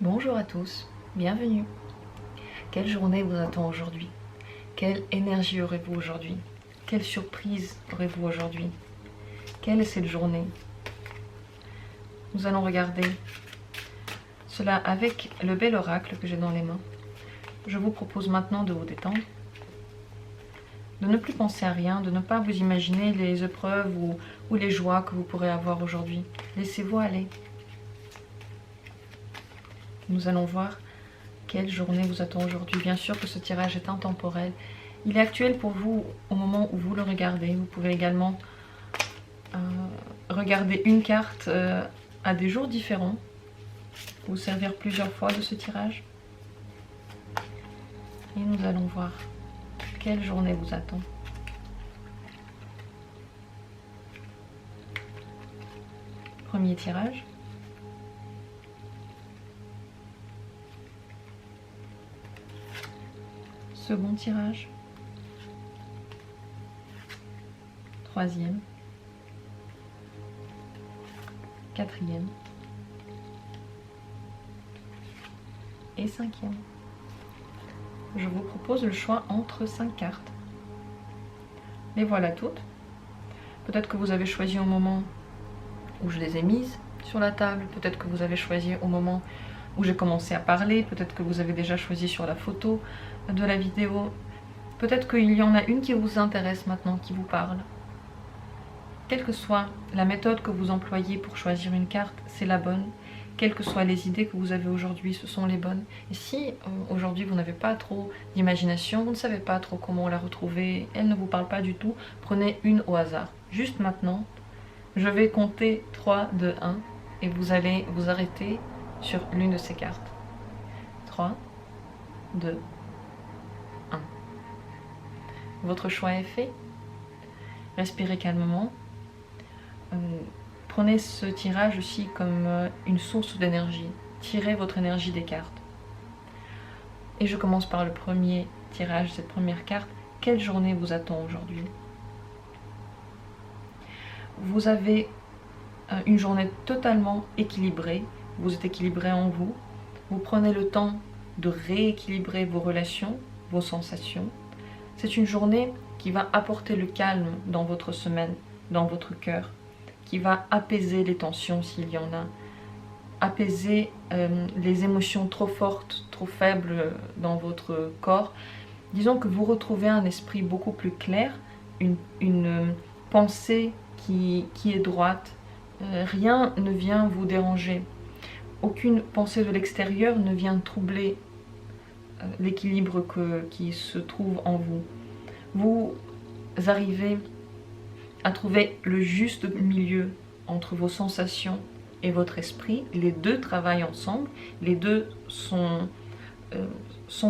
Bonjour à tous, bienvenue. Quelle journée vous attend aujourd'hui? Quelle énergie aurez-vous aujourd'hui? Quelle surprise aurez-vous aujourd'hui? Quelle est cette journée? Nous allons regarder cela avec le bel oracle que j'ai dans les mains. Je vous propose maintenant de vous détendre, de ne plus penser à rien, de ne pas vous imaginer les épreuves ou les joies que vous pourrez avoir aujourd'hui. Laissez-vous aller. Nous allons voir quelle journée vous attend aujourd'hui. Bien sûr que ce tirage est intemporel. Il est actuel pour vous au moment où vous le regardez. Vous pouvez également regarder une carte à des jours différents. Vous servir plusieurs fois de ce tirage. Et nous allons voir quelle journée vous attend. Premier tirage. Second tirage. Troisième. Quatrième. Et cinquième. Je vous propose le choix entre 5 cartes. Les voilà toutes. Peut-être que vous avez choisi au moment où je les ai mises sur la table. Peut-être que vous avez choisi au moment où j'ai commencé à parler. Peut-être que vous avez déjà choisi sur la photo de la vidéo. Peut-être qu'il y en a une qui vous intéresse maintenant, qui vous parle. Quelle que soit la méthode que vous employez pour choisir une carte, c'est la bonne. Quelles que soient les idées que vous avez aujourd'hui, ce sont les bonnes. Et si aujourd'hui vous n'avez pas trop d'imagination, vous ne savez pas trop comment la retrouver, elle ne vous parle pas du tout, prenez une au hasard. Juste maintenant, je vais compter 3, 2, 1 et vous allez vous arrêter sur l'une de ces cartes. 3, 2, 1. Votre choix est fait. Respirez calmement. Prenez ce tirage aussi comme une source d'énergie. Tirez votre énergie des cartes. Et je commence par le premier tirage, cette première carte. Quelle journée vous attend aujourd'hui? Vous avez une journée totalement équilibrée. Vous êtes équilibré en vous. Vous prenez le temps de rééquilibrer vos relations, vos sensations. C'est une journée qui va apporter le calme dans votre semaine, dans votre cœur, qui va apaiser les tensions s'il y en a, apaiser les émotions trop fortes, trop faibles dans votre corps. Disons que vous retrouvez un esprit beaucoup plus clair, une pensée qui est droite. Rien ne vient vous déranger. Aucune pensée de l'extérieur ne vient troubler l'équilibre qui se trouve en vous. Vous arrivez à trouver le juste milieu entre vos sensations et votre esprit. Les deux travaillent ensemble, les deux sont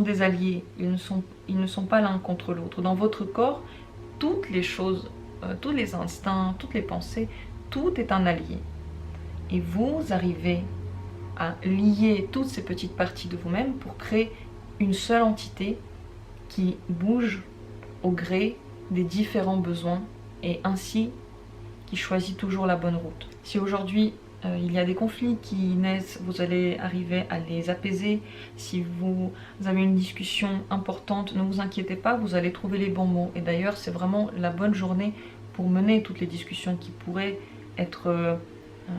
des alliés, ils ne sont pas l'un contre l'autre. Dans votre corps, toutes les choses, tous les instincts, toutes les pensées, tout est un allié. Et vous arrivez à lier toutes ces petites parties de vous-même pour créer une seule entité qui bouge au gré des différents besoins et ainsi qui choisit toujours la bonne route. Si aujourd'hui il y a des conflits qui naissent, vous allez arriver à les apaiser. Si vous avez une discussion importante, ne vous inquiétez pas, vous allez trouver les bons mots. Et d'ailleurs, c'est vraiment la bonne journée pour mener toutes les discussions qui pourraient être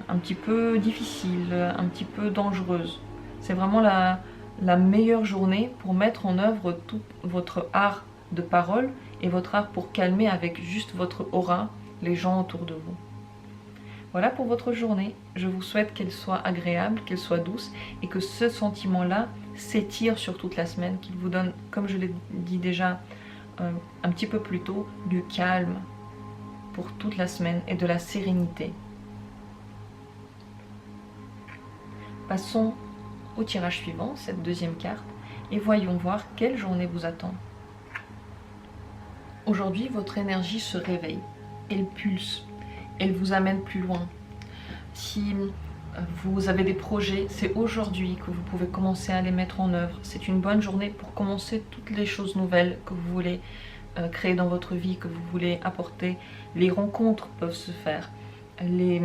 un petit peu difficiles, un petit peu dangereuses. C'est vraiment la meilleure journée pour mettre en œuvre tout votre art de parole et votre art pour calmer avec juste votre aura les gens autour de vous. Voilà pour votre journée. Je vous souhaite qu'elle soit agréable, qu'elle soit douce et que ce sentiment-là s'étire sur toute la semaine, qu'il vous donne, comme je l'ai dit déjà un petit peu plus tôt, du calme pour toute la semaine et de la sérénité. Passons au tirage suivant, cette deuxième carte, et voyons voir quelle journée vous attend. Aujourd'hui, votre énergie se réveille, elle pulse, elle vous amène plus loin. Si vous avez des projets, c'est aujourd'hui que vous pouvez commencer à les mettre en œuvre. C'est une bonne journée pour commencer toutes les choses nouvelles que vous voulez créer dans votre vie, que vous voulez apporter. Les rencontres peuvent se faire. Les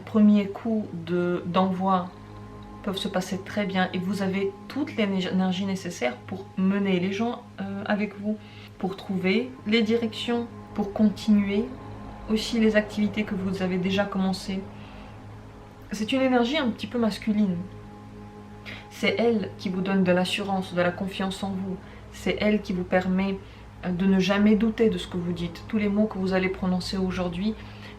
premiers coups d'envoi peuvent se passer très bien et vous avez toute l'énergie nécessaire pour mener les gens avec vous, pour trouver les directions, pour continuer aussi les activités que vous avez déjà commencées. C'est une énergie un petit peu masculine. C'est elle qui vous donne de l'assurance, de la confiance en vous. C'est elle qui vous permet de ne jamais douter de ce que vous dites. Tous les mots que vous allez prononcer aujourd'hui,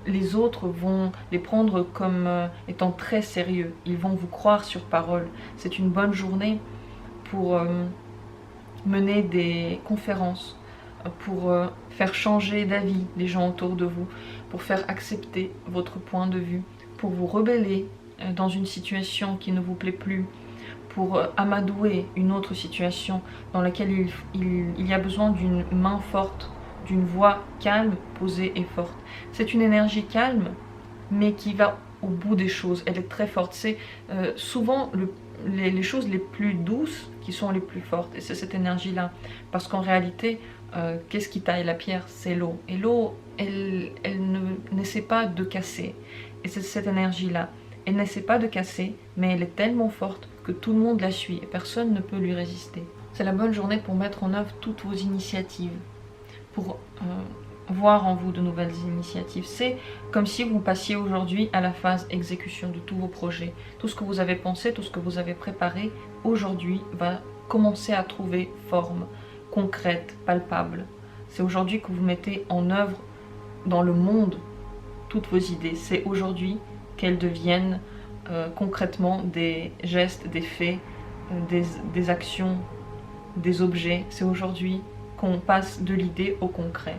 les autres vont les prendre comme étant très sérieux. Ils vont vous croire sur parole. C'est une bonne journée pour mener des conférences, pour faire changer d'avis les gens autour de vous, pour faire accepter votre point de vue, pour vous rebeller dans une situation qui ne vous plaît plus, pour amadouer une autre situation dans laquelle il y a besoin d'une main forte, d'une voix calme, posée et forte. C'est une énergie calme, mais qui va au bout des choses. Elle est très forte. C'est souvent les choses les plus douces qui sont les plus fortes. Et c'est cette énergie-là. Parce qu'en réalité, qu'est-ce qui taille la pierre? C'est l'eau. Et l'eau, elle n'essaie pas de casser. Et c'est cette énergie-là. Elle n'essaie pas de casser, mais elle est tellement forte que tout le monde la suit et personne ne peut lui résister. C'est la bonne journée pour mettre en œuvre toutes vos initiatives, pour voir en vous de nouvelles initiatives. C'est comme si vous passiez aujourd'hui à la phase exécution de tous vos projets. Tout ce que vous avez pensé, tout ce que vous avez préparé, aujourd'hui va commencer à trouver forme concrète, palpable. C'est aujourd'hui que vous mettez en œuvre dans le monde toutes vos idées. C'est aujourd'hui qu'elles deviennent concrètement des gestes, des faits, des actions, des objets. C'est aujourd'hui qu'on passe de l'idée au concret.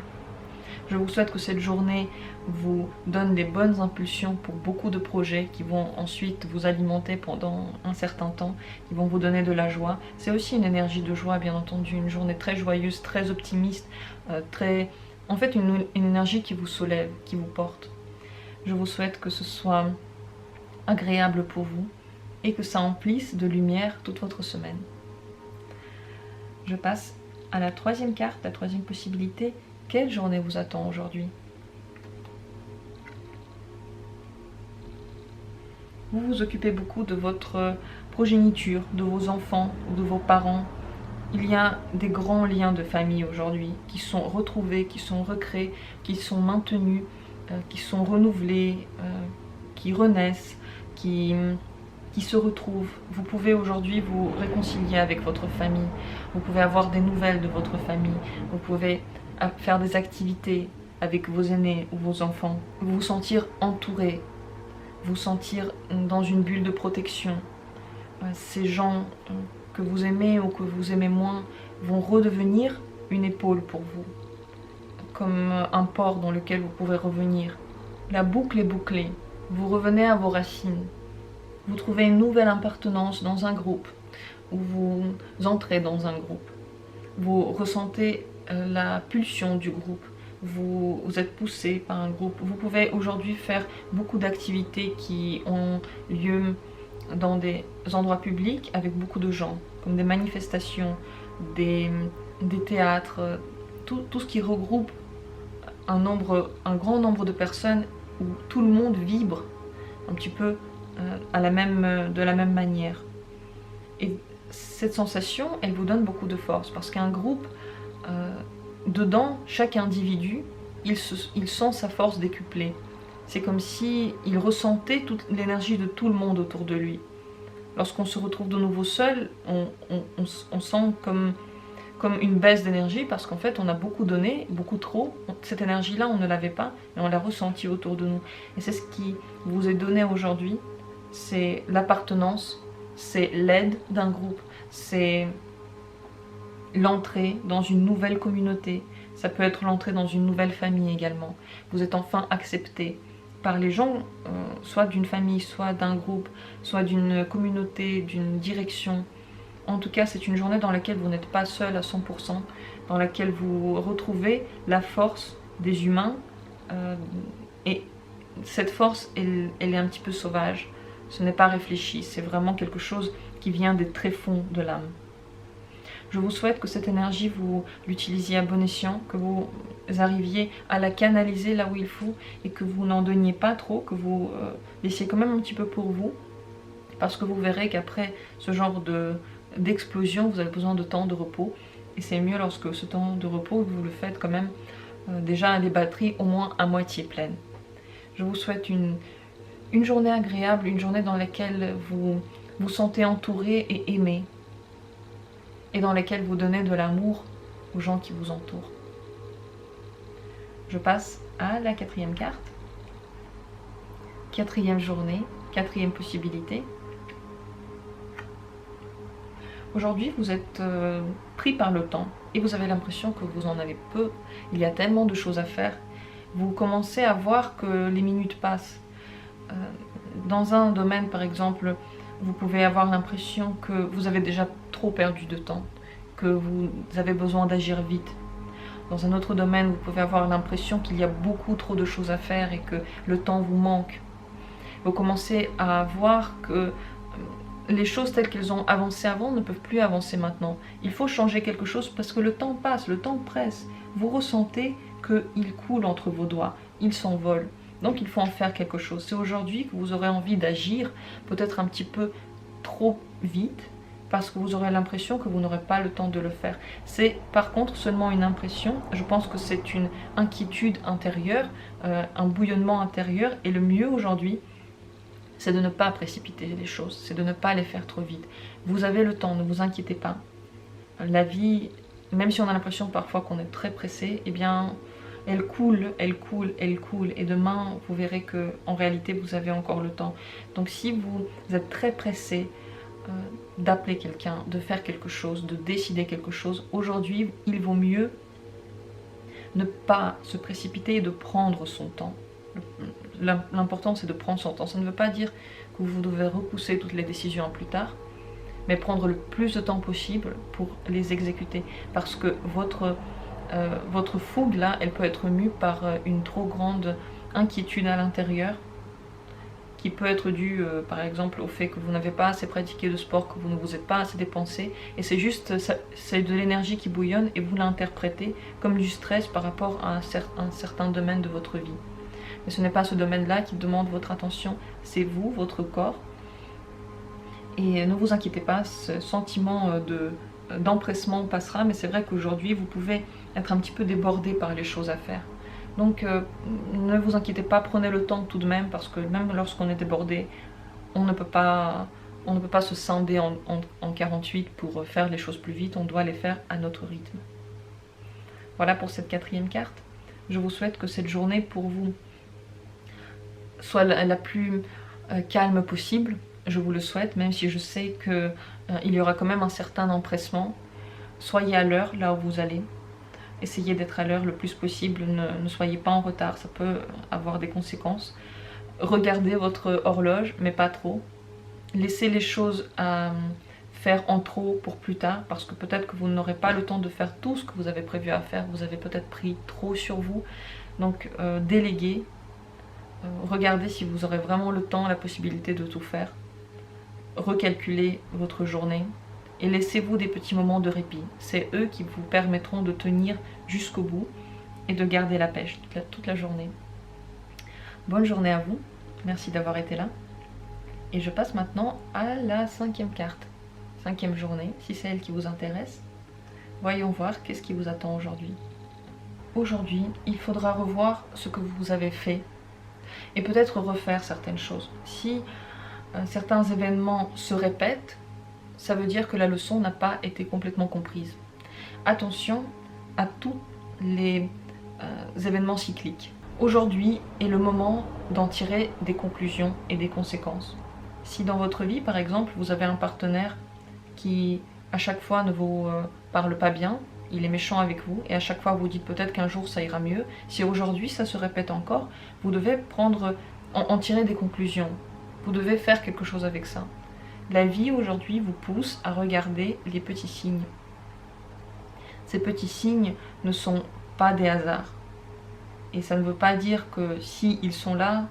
Je vous souhaite que cette journée vous donne des bonnes impulsions pour beaucoup de projets qui vont ensuite vous alimenter pendant un certain temps, qui vont vous donner de la joie. C'est aussi une énergie de joie, bien entendu, une journée très joyeuse, très optimiste, en fait une énergie qui vous soulève, qui vous porte. Je vous souhaite que ce soit agréable pour vous et que ça emplisse de lumière toute votre semaine. Je passe à la troisième carte, la troisième possibilité. Quelle journée vous attend aujourd'hui? Vous vous occupez beaucoup de votre progéniture, de vos enfants ou de vos parents. Il y a des grands liens de famille aujourd'hui qui sont retrouvés, qui sont recréés, qui sont maintenus, qui sont renouvelés, qui renaissent, qui se retrouvent. Vous pouvez aujourd'hui vous réconcilier avec votre famille. Vous pouvez avoir des nouvelles de votre famille. Vous pouvez faire des activités avec vos aînés ou vos enfants. Vous sentir entouré. Vous sentir dans une bulle de protection. Ces gens que vous aimez ou que vous aimez moins vont redevenir une épaule pour vous. Comme un port dans lequel vous pouvez revenir. La boucle est bouclée. Vous revenez à vos racines. Vous trouvez une nouvelle appartenance dans un groupe, ou vous entrez dans un groupe. Vous ressentez la pulsion du groupe. Vous êtes poussé par un groupe. Vous pouvez aujourd'hui faire beaucoup d'activités qui ont lieu dans des endroits publics avec beaucoup de gens, comme des manifestations, des théâtres, tout ce qui regroupe un grand nombre de personnes où tout le monde vibre un petit peu de la même manière. Et cette sensation, elle vous donne beaucoup de force, parce qu'un groupe, dedans, chaque individu, il sent sa force décuplée. C'est comme si il ressentait toute l'énergie de tout le monde autour de lui. Lorsqu'on se retrouve de nouveau seul, on sent comme une baisse d'énergie, parce qu'en fait on a beaucoup donné, beaucoup trop. Cette énergie-là, on ne l'avait pas, et on l'a ressentie autour de nous. Et c'est ce qui vous est donné aujourd'hui, c'est l'appartenance, c'est l'aide d'un groupe, c'est l'entrée dans une nouvelle communauté. Ça peut être l'entrée dans une nouvelle famille également. Vous êtes enfin accepté par les gens, soit d'une famille, soit d'un groupe, soit d'une communauté, d'une direction. En tout cas, c'est une journée dans laquelle vous n'êtes pas seul à 100%, dans laquelle vous retrouvez la force des humains. Et cette force, elle est un petit peu sauvage. Ce n'est pas réfléchi, c'est vraiment quelque chose qui vient des tréfonds de l'âme. Je vous souhaite que cette énergie, vous l'utilisiez à bon escient, que vous arriviez à la canaliser là où il faut et que vous n'en donniez pas trop, que vous laissiez quand même un petit peu pour vous, Parce que vous verrez qu'après ce genre d'explosion, vous avez besoin de temps de repos. Et c'est mieux lorsque ce temps de repos, vous le faites quand même déjà les batteries au moins à moitié pleines. Je vous souhaite une journée agréable, une journée dans laquelle vous vous sentez entouré et aimé. Et dans laquelle vous donnez de l'amour aux gens qui vous entourent. Je passe à la 4e carte. 4e journée, 4e possibilité. Aujourd'hui, vous êtes pris par le temps et vous avez l'impression que vous en avez peu. Il y a tellement de choses à faire. Vous commencez à voir que les minutes passent. Dans un domaine, par exemple, vous pouvez avoir l'impression que vous avez déjà trop perdu de temps, que vous avez besoin d'agir vite. Dans un autre domaine, vous pouvez avoir l'impression qu'il y a beaucoup trop de choses à faire et que le temps vous manque. Vous commencez à voir que les choses telles qu'elles ont avancé avant ne peuvent plus avancer maintenant. Il faut changer quelque chose parce que le temps passe, le temps presse. Vous ressentez qu'il coule entre vos doigts, il s'envole. Donc il faut en faire quelque chose. C'est aujourd'hui que vous aurez envie d'agir, peut-être un petit peu trop vite, parce que vous aurez l'impression que vous n'aurez pas le temps de le faire. C'est par contre seulement une impression. Je pense que c'est une inquiétude intérieure, un bouillonnement intérieur. Et le mieux aujourd'hui, c'est de ne pas précipiter les choses, c'est de ne pas les faire trop vite. Vous avez le temps, ne vous inquiétez pas. La vie, même si on a l'impression parfois qu'on est très pressé, eh bien, elle coule, elle coule, elle coule. Et demain, vous verrez que en réalité, vous avez encore le temps. Donc si vous êtes très pressé d'appeler quelqu'un, de faire quelque chose, de décider quelque chose, aujourd'hui, il vaut mieux ne pas se précipiter et de prendre son temps. L'important, c'est de prendre son temps. Ça ne veut pas dire que vous devez repousser toutes les décisions à plus tard, mais prendre le plus de temps possible pour les exécuter. Parce que votre fougue, là, elle peut être mue par une trop grande inquiétude à l'intérieur, qui peut être due, par exemple, au fait que vous n'avez pas assez pratiqué de sport, que vous ne vous êtes pas assez dépensé, et c'est juste, c'est de l'énergie qui bouillonne, et vous l'interprétez comme du stress par rapport à un certain domaine de votre vie. Mais ce n'est pas ce domaine-là qui demande votre attention, c'est vous, votre corps. Et ne vous inquiétez pas, ce sentiment d'empressement passera, mais c'est vrai qu'aujourd'hui, vous pouvez être un petit peu débordé par les choses à faire. Donc ne vous inquiétez pas, prenez le temps tout de même, parce que même lorsqu'on est débordé, on ne peut pas se scinder en 48 pour faire les choses plus vite, on doit les faire à notre rythme. Voilà pour cette 4e carte. Je vous souhaite que cette journée pour vous soit la plus calme possible. Je vous le souhaite, même si je sais qu'il y aura quand même un certain empressement. Soyez à l'heure là où vous allez. Essayez d'être à l'heure le plus possible, ne soyez pas en retard, ça peut avoir des conséquences. Regardez votre horloge, mais pas trop. Laissez les choses à faire en trop pour plus tard, parce que peut-être que vous n'aurez pas le temps de faire tout ce que vous avez prévu à faire, vous avez peut-être pris trop sur vous. Donc déléguez, regardez si vous aurez vraiment le temps, la possibilité de tout faire. Recalculez votre journée. Et laissez-vous des petits moments de répit. C'est eux qui vous permettront de tenir jusqu'au bout et de garder la pêche toute la journée. Bonne journée à vous. Merci d'avoir été là. Et je passe maintenant à la 5e carte. 5e journée, si c'est elle qui vous intéresse. Voyons voir qu'est-ce qui vous attend aujourd'hui. Aujourd'hui, il faudra revoir ce que vous avez fait et peut-être refaire certaines choses. Si certains événements se répètent, ça veut dire que la leçon n'a pas été complètement comprise. Attention à tous les événements cycliques. Aujourd'hui est le moment d'en tirer des conclusions et des conséquences. Si dans votre vie, par exemple, vous avez un partenaire qui, à chaque fois, ne vous parle pas bien, il est méchant avec vous, et à chaque fois vous dites peut-être qu'un jour ça ira mieux, si aujourd'hui ça se répète encore, vous devez en tirer des conclusions. Vous devez faire quelque chose avec ça. La vie aujourd'hui vous pousse à regarder les petits signes. Ces petits signes ne sont pas des hasards. Et ça ne veut pas dire que si ils sont là,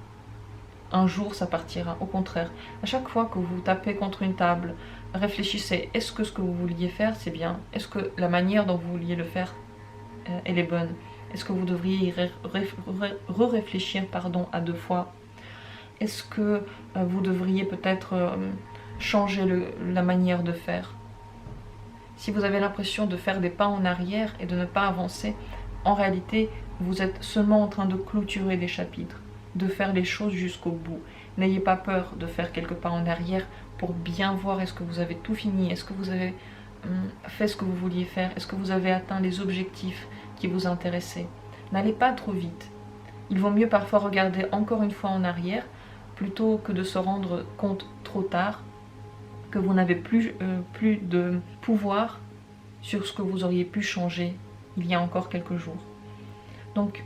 un jour ça partira. Au contraire, à chaque fois que vous tapez contre une table, réfléchissez, est-ce que ce que vous vouliez faire c'est bien? Est-ce que la manière dont vous vouliez le faire, elle est bonne? Est-ce que vous devriez réfléchir à 2 fois? Est-ce que vous devriez peut-être changer la manière de faire. Si vous avez l'impression de faire des pas en arrière et de ne pas avancer, en réalité, vous êtes seulement en train de clôturer des chapitres, de faire les choses jusqu'au bout. N'ayez pas peur de faire quelques pas en arrière pour bien voir est-ce que vous avez tout fini, est-ce que vous avez fait ce que vous vouliez faire, est-ce que vous avez atteint les objectifs qui vous intéressaient. N'allez pas trop vite. Il vaut mieux parfois regarder encore une fois en arrière plutôt que de se rendre compte trop tard que vous n'avez plus de pouvoir sur ce que vous auriez pu changer il y a encore quelques jours. Donc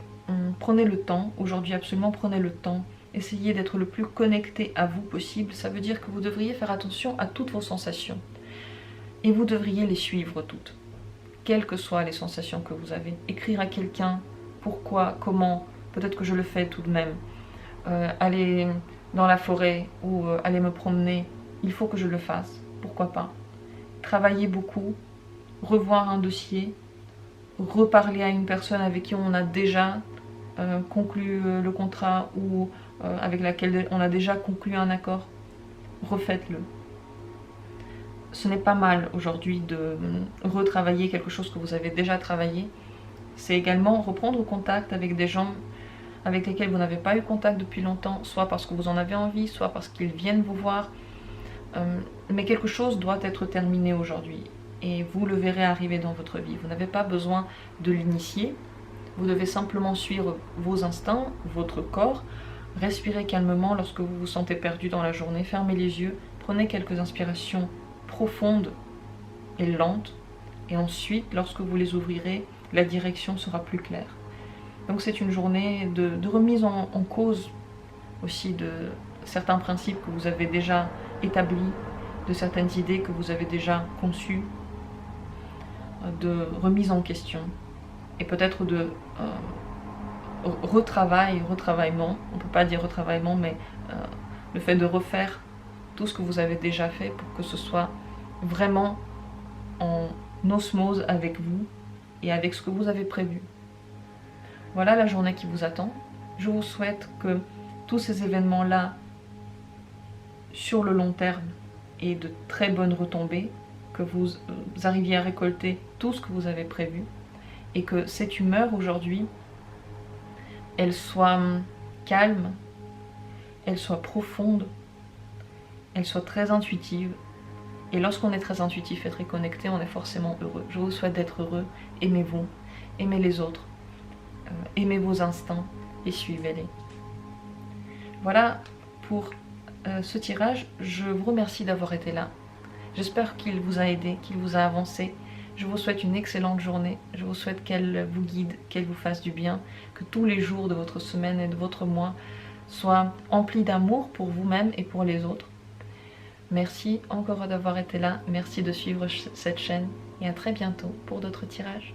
prenez le temps, aujourd'hui absolument prenez le temps, essayez d'être le plus connecté à vous possible. Ça veut dire que vous devriez faire attention à toutes vos sensations et vous devriez les suivre toutes, quelles que soient les sensations que vous avez. Écrire à quelqu'un, pourquoi, comment, peut-être que je le fais tout de même, aller dans la forêt ou aller me promener, il faut que je le fasse, pourquoi pas. Travailler beaucoup, revoir un dossier, reparler à une personne avec qui on a déjà conclu le contrat ou avec laquelle on a déjà conclu un accord, refaites-le. Ce n'est pas mal aujourd'hui de retravailler quelque chose que vous avez déjà travaillé. C'est également reprendre contact avec des gens avec lesquels vous n'avez pas eu contact depuis longtemps, soit parce que vous en avez envie, soit parce qu'ils viennent vous voir. Mais quelque chose doit être terminé aujourd'hui et vous le verrez arriver dans votre vie. Vous n'avez pas besoin de l'initier, vous devez simplement suivre vos instincts, votre corps, respirez calmement lorsque vous vous sentez perdu dans la journée, fermez les yeux, prenez quelques inspirations profondes et lentes et ensuite lorsque vous les ouvrirez, la direction sera plus claire. Donc c'est une journée de remise en cause aussi de certains principes que vous avez déjà établis, de certaines idées que vous avez déjà conçues, de remise en question et peut-être de retravaillement, on ne peut pas dire retravaillement, mais le fait de refaire tout ce que vous avez déjà fait pour que ce soit vraiment en osmose avec vous et avec ce que vous avez prévu. Voilà la journée qui vous attend. Je vous souhaite que tous ces événements-là, sur le long terme, aient de très bonnes retombées, que vous arriviez à récolter tout ce que vous avez prévu, et que cette humeur aujourd'hui, elle soit calme, elle soit profonde, elle soit très intuitive. Et lorsqu'on est très intuitif et très connecté, on est forcément heureux. Je vous souhaite d'être heureux. Aimez-vous, aimez les autres, aimez vos instincts et suivez-les. Voilà pour ce tirage. Je vous remercie d'avoir été là. J'espère qu'il vous a aidé, qu'il vous a avancé. Je vous souhaite une excellente journée. Je vous souhaite qu'elle vous guide, qu'elle vous fasse du bien, que tous les jours de votre semaine et de votre mois soient emplis d'amour pour vous-même et pour les autres. Merci encore d'avoir été là. Merci de suivre cette chaîne et à très bientôt pour d'autres tirages.